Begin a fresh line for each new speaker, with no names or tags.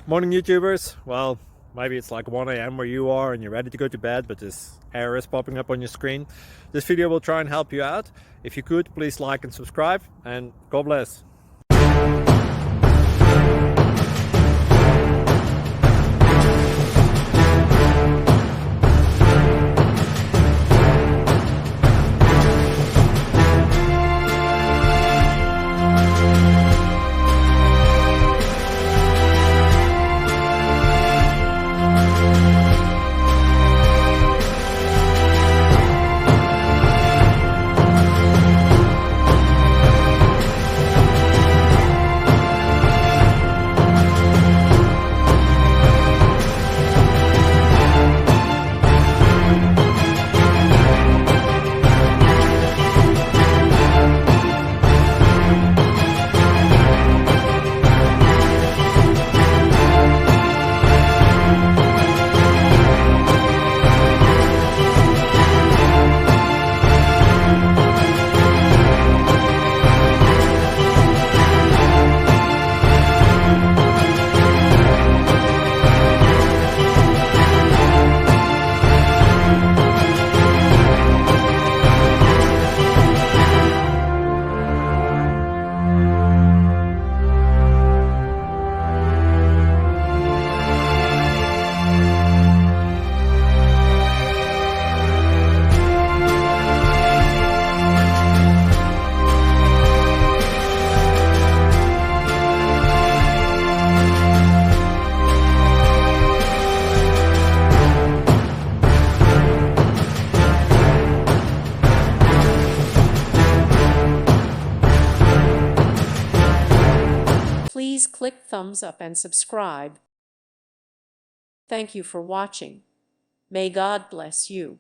Morning, YouTubers. Well, maybe it's like 1 a.m. where you are and you're ready to go to bed, but this error is popping up on your screen. This video will try and help you out. If you could, please like and subscribe, and God bless.
Please click thumbs up and subscribe. Thank you for watching. May God bless you.